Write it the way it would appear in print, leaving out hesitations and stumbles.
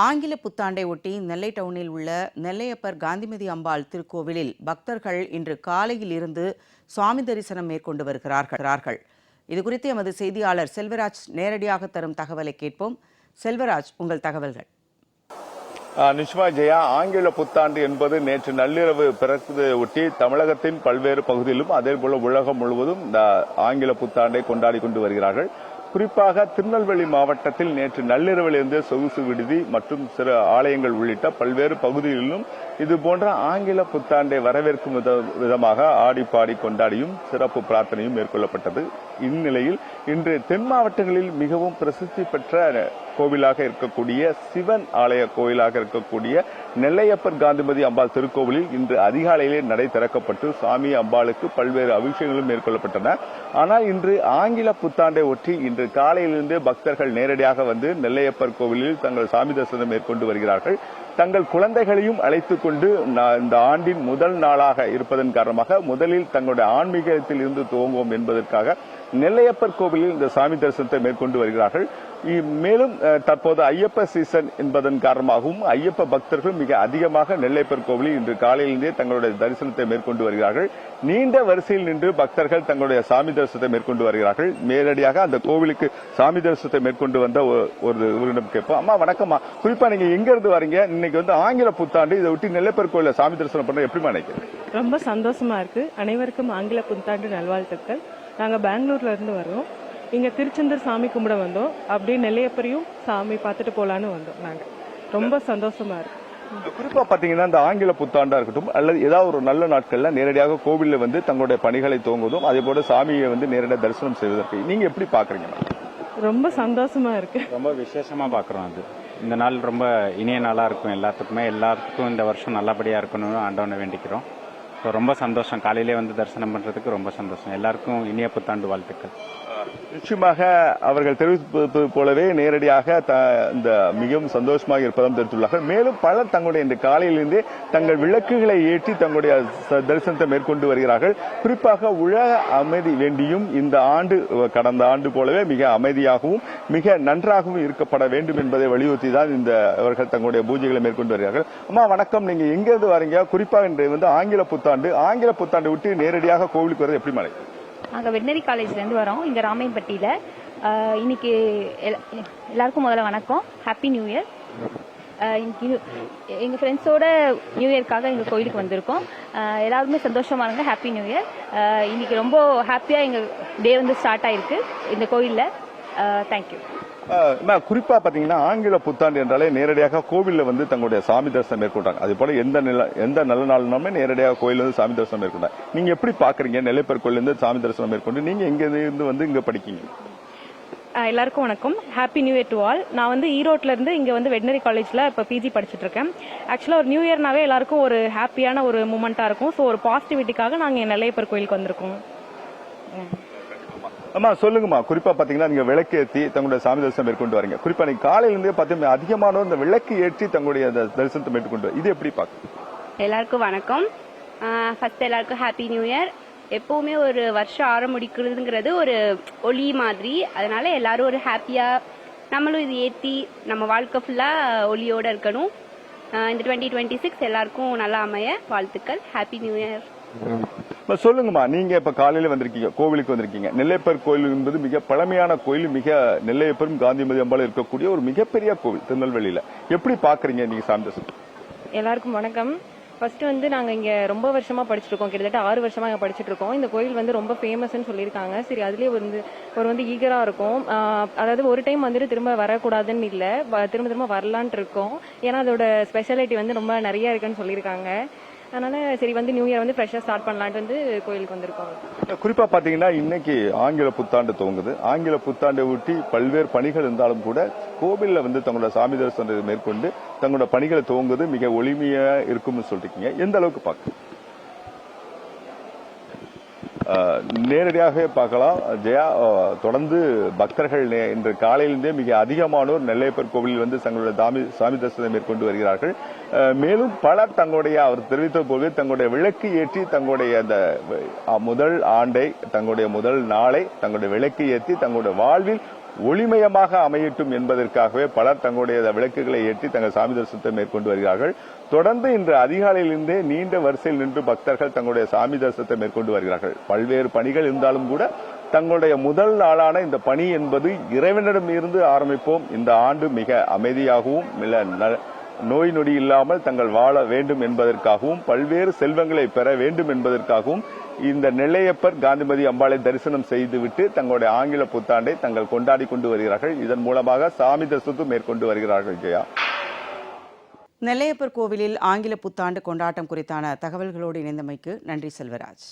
ஆங்கில புத்தாண்டை ஒட்டி நெல்லை டவுனில் உள்ள நெல்லையப்பர் காந்திமதி அம்பாள் திருக்கோவிலில் பக்தர்கள் இன்று காலையில் இருந்து சுவாமி தரிசனம் மேற்கொண்டு வருகிறார்கள். இதுகுறித்து எமது செய்தியாளர் செல்வராஜ் நேரடியாக தரும் தகவலை கேட்போம். செல்வராஜ், உங்கள் தகவல்கள். நிச்சயமா ஜெயா, ஆங்கில புத்தாண்டு என்பது நேற்று நள்ளிரவு பிறகு ஒட்டி தமிழகத்தின் பல்வேறு பகுதியிலும் அதேபோல உலகம் முழுவதும் இந்த ஆங்கில புத்தாண்டை கொண்டாடி கொண்டு வருகிறார்கள். குறிப்பாக திருநெல்வேலி மாவட்டத்தில் நேற்று நள்ளிரவிலிருந்து சொகுசு விடுதி மற்றும் சில ஆலயங்கள் உள்ளிட்ட பல்வேறு பகுதிகளிலும் இதுபோன்ற ஆங்கில புத்தாண்டை வரவேற்கும் விதமாக ஆடி பாடி கொண்டாடியும் சிறப்பு பிரார்த்தனையும் மேற்கொள்ளப்பட்டது. இந்நிலையில் இன்று தென் மாவட்டங்களில் மிகவும் பிரசித்தி பெற்ற கோவிலாக இருக்கக்கூடிய சிவன் ஆலய கோவிலாக இருக்கக்கூடிய நெல்லையப்பர் காந்திமதி அம்பாள் திருக்கோவிலில் இன்று அதிகாலையிலே நடை திறக்கப்பட்டு சாமி அம்பாளுக்கு பல்வேறு அபிஷேகங்களும் மேற்கொள்ளப்பட்டன. ஆனால் இன்று ஆங்கில புத்தாண்டை ஒட்டி இன்று காலையிலிருந்து பக்தர்கள் நேரடியாக வந்து நெல்லையப்பர் கோவிலில் தங்கள் சாமி தரிசனம் மேற்கொண்டு வருகிறார்கள். தங்கள் குழந்தைகளையும் அழைத்துக் கொண்டு இந்த ஆண்டின் முதல் நாளாக இருப்பதன் காரணமாக முதலில் தங்களுடைய ஆன்மீகத்தில் இருந்து துவங்குவோம் என்பதற்காக நெல்லையப்பர் கோவிலில் இந்த சாமி தரிசனத்தை மேற்கொண்டு வருகிறார்கள். மேலும் தற்போது ஐயப்ப சீசன் என்பதன் காரணமாகவும் ஐயப்ப பக்தர்கள் மிக அதிகமாக நெல்லையப்பர் கோவிலில் இன்று காலையிலிருந்தே தங்களுடைய தரிசனத்தை மேற்கொண்டு வருகிறார்கள். நீண்ட வரிசையில் நின்று பக்தர்கள் தங்களுடைய சாமி தரிசனத்தை மேற்கொண்டு வருகிறார்கள். நேரடியாக அந்த கோவிலுக்கு சாமி தரிசனத்தை மேற்கொண்டு வந்த ஒருவரிடம் கேட்போம். அம்மா வணக்கம்மா, குறிப்பா நீங்க எங்க இருந்து வரீங்க? இன்னைக்கு வந்து ஆங்கில புத்தாண்டு, இதை ஒட்டி நெல்லையப்பர் கோவில சாமி தரிசனம் பண்ண எப்படி நினைக்கிறீங்க? ரொம்ப சந்தோஷமா இருக்கு. அனைவருக்கும் ஆங்கில புத்தாண்டு நல்வாழ்த்துக்கள். நாங்க பெங்களூர்ல இருந்து வரோம். இங்க திருச்செந்தூர் சாமி கும்பிட வந்தோம். அப்படியே நெல்லையப்பரையும் சாமி பார்த்துட்டு போலான்னு வந்தோம். நாங்க ரொம்ப சந்தோஷமா இருக்கு. குறிப்பா பாத்தீங்கன்னா இந்த ஆங்கில புத்தாண்டா இருக்கட்டும் அல்லது ஏதாவது ஒரு நல்ல நாட்கள்ல நேரடியாக கோவில்ல வந்து தங்களுடைய பணிகளை துவங்குவதும் அதே போல சாமியை வந்து நேரடியாக தரிசனம் செய்வதற்கு நீங்க எப்படி பாக்குறீங்க? ரொம்ப சந்தோஷமா இருக்கு. ரொம்ப விசேஷமா பாக்குறோம். அது இந்த நாள் ரொம்ப இனிய நாளா இருக்கும். எல்லாத்துக்கும் இந்த வருஷம் நல்லபடியா இருக்கணும்னு ஆண்டவனை வேண்டிக்கிறோம். ரொம்ப சந்தோஷம். காலையிலே வந்து தரிசனம் பண்றதுக்கு ரொம்ப சந்தோஷம். எல்லாருக்கும் இனிய புத்தாண்டு வாழ்த்துக்கள். நிச்சயமாக அவர்கள் தெரிவிப்பது போலவே நேரடியாக இந்த மிகவும் சந்தோஷமாக இருப்பதாக தெரிவித்துள்ளார்கள். மேலும் பலர் தங்களுடைய இந்த காலையிலிருந்தே தங்கள் விளக்குகளை ஏற்றி தங்களுடைய தரிசனத்தை மேற்கொண்டு வருகிறார்கள். குறிப்பாக உலக அமைதி வேண்டியும் இந்த ஆண்டு கடந்த ஆண்டு போலவே மிக அமைதியாகவும் மிக நன்றாகவும் இருக்கப்பட வேண்டும் என்பதை வலியுறுத்தி தான் இந்த அவர்கள் தங்களுடைய பூஜைகளை மேற்கொண்டு வருகிறார்கள். அம்மா வணக்கம், நீங்க எங்கிருந்து வரீங்க? குறிப்பாக இன்று வந்து ஆங்கில புத்தாண்டு விட்டு நேரடியாக கோவிலுக்கு வரது எப்படி மழை? நாங்கள் வெட்னரி காலேஜ்ல இருந்து வரோம், இங்க ராமையன்பட்டியில. இன்னைக்கு எல்லாருக்கும் முதல்ல வணக்கம், ஹாப்பி நியூ இயர். இன்னைக்கு எங்க ஃப்ரெண்ட்ஸோட நியூ இயர்க்காக எங்க கோயிலுக்கு வந்திருக்கோம். எல்லாருமே சந்தோஷமா இருங்க, ஹாப்பி நியூ இயர். இன்னைக்கு ரொம்ப ஹாப்பியா எங்க டே வந்து ஸ்டார்ட் ஆயிருக்கு இந்த கோயில்ல. தேங்க்யூ. குறிப்பா பாத்தீங்கன்னா ஆங்கில புத்தாண்டு என்றாலே நேரடியாக கோவில்ல வந்து தங்களுடைய சாமி தரிசனம் மேற்கொண்டாங்க. அதே போல எந்த நல்ல நாளுமே நேரடியாக கோயில் வந்து சாமி தரிசனம் மேற்கொண்டாங்க. நீங்க எப்படி பாக்குறீங்க? நெல்லையப்பர் கோயில் இருந்து சாமி தரிசனம் மேற்கொண்டு நீங்க எங்க இருந்து வந்து இங்க படிக்கீங்க? எல்லாருக்கும் வணக்கம், happy new year to all. நான் வந்து ஈரோட்ல இருந்து இங்க வந்து வெட்னரி காலேஜ்ல இப்ப பிஜி படிச்சுட்டு இருக்கேன். ஆக்சுவலா ஒரு நியூ இயர்னாவே எல்லாருக்கும் ஒரு ஹாப்பியான ஒரு மூமெண்டா இருக்கும். ஸோ ஒரு பாசிட்டிவிட்டிக்காக நாங்க நெல்லையப்பர் கோயிலுக்கு வந்திருக்கோம். அம்மா சொல்லுங்கம்மா, குறிப்பா பாத்தீங்கன்னா நீங்க விளக்கு ஏற்றி தங்களுடைய சாமி தரிசனம் மேற்கொண்டு வரீங்க. குறிப்பா நீங்க காலையிலிருந்தே பாத்தீங்கன்னா அதிகமானோர் இந்த விளக்கு ஏற்றி தங்களுடைய தரிசனத்தை மேற்கொண்டு இது எப்படி பாக்க? எல்லாருக்கும் வணக்கம். ஃபர்ஸ்ட் எல்லாருக்கும் ஹாப்பி நியூ இயர். எப்பவுமே ஒரு வருஷம் ஆரம்பிக்கிறதுங்கிறது ஒரு ஒளி மாதிரி, அதனால எல்லாரும் ஒரு ஹாப்பியா நம்மளும் இது ஏற்றி நம்ம வாழ்க்கை ஃபுல்லா ஒளியோட இருக்கணும். இந்த 2026 எல்லாருக்கும் நல்லா அமைய வாழ்த்துக்கள். Happy new year. சொல்லுங்கம்மா, நீங்க இப்ப காலையில வந்திருக்கீங்க, கோவிலுக்கு வந்திருக்கீங்க. நெல்லையப்பர் கோயில் என்பது மிக பழமையான கோயில், மிக நெல்லையப்பரும் காந்திமதி அம்பாள் இருக்கக்கூடிய ஒரு மிகப்பெரிய கோவில் திருநெல்வேலியில. எப்படி பாக்குறீங்க நீங்க சாமி தரிசனம்? எல்லாருக்கும் வணக்கம். ஃபர்ஸ்ட் வந்து நாங்க இங்க ரொம்ப வருஷமா படிச்சுட்டு இருக்கோம், கிட்டத்தட்ட 6 வருஷமா இங்க படிச்சுட்டு இருக்கோம். இந்த கோயில் வந்து ரொம்ப ஃபேமஸ்ன்னு சொல்லியிருக்காங்க. சரி, அதுலயே வந்து ஈகரா இருக்கும். அதாவது ஒரு டைம் வந்துட்டு திரும்ப வரக்கூடாதுன்னு இல்ல, திரும்ப வரலான்ட்டு இருக்கோம். ஏன்னா அதோட ஸ்பெஷாலிட்டி வந்து ரொம்ப நிறைய இருக்குன்னு சொல்லியிருக்காங்க. அதனால சரி வந்து நியூ இயர் வந்து ஃப்ரெஷ்ஷா ஸ்டார்ட் பண்ணலான்ட்டு வந்து கோயிலுக்கு வந்திருக்கோம். குறிப்பா பாத்தீங்கன்னா இன்னைக்கு ஆங்கில புத்தாண்டு துவங்குது. ஆங்கில புத்தாண்டை ஒட்டி பல்வேறு பணிகள் இருந்தாலும் கூட கோவில்ல வந்து தங்களோட சாமி தரிசனத்தை மேற்கொண்டு தங்களோட பணிகளை துவங்குது மிக ஒளிமையா இருக்கும்னு சொல்லிருக்கீங்க. எந்த அளவுக்கு பாக்க நேரடியாக பார்க்கலாம் ஜெயா. தொடர்ந்து பக்தர்கள் இன்று காலையிலிருந்தே மிக அதிகமானோர் நெல்லையப்பர் கோவிலில் வந்து தங்களுடைய சாமி தரிசனம் மேற்கொண்டு வருகிறார்கள். மேலும் பலர் தங்களுடைய அவர் தெரிவித்த போது தங்களுடைய விளக்கு ஏற்றி தங்களுடைய அந்த முதல் ஆண்டை, தங்களுடைய முதல் நாளை தங்களுடைய விளக்கு ஏற்றி தங்களுடைய வாழ்வில் ஒளிமயமாக அமையட்டும் என்பதற்காகவே பலர் தங்களுடைய விளக்குகளை ஏற்றி தங்கள் சாமி தரிசனத்தை மேற்கொண்டு வருகிறார்கள். தொடர்ந்து இன்று அதிகாலையிலிருந்தே நீண்ட வரிசையில் நின்று பக்தர்கள் தங்களுடைய சாமி தரிசனத்தை மேற்கொண்டு வருகிறார்கள். பல்வேறு பணிகள் இருந்தாலும் கூட தங்களுடைய முதல் நாளான இந்த பணி என்பது இறைவனிடம் இருந்து ஆரம்பிப்போம், இந்த ஆண்டு மிக அமைதியாகவும் நோய் நொடி இல்லாமல் தங்கள் வாழ வேண்டும் என்பதற்காகவும் பல்வேறு செல்வங்களை பெற வேண்டும் என்பதற்காகவும் இந்த நெல்லையப்பர் காந்திமதி அம்பாளை தரிசனம் செய்துவிட்டு தங்களுடைய ஆங்கில புத்தாண்டை தங்கள் கொண்டாடி கொண்டு வருகிறார்கள். இதன் மூலமாக சாமி தரிசனத்தை மேற்கொண்டு வருகிறார்கள். ஜெயா, நெல்லையப்பர் கோவிலில் ஆங்கில புத்தாண்டு கொண்டாட்டம் குறித்தான தகவல்களோடு இணைந்தமைக்கு நன்றி செல்வராஜ்.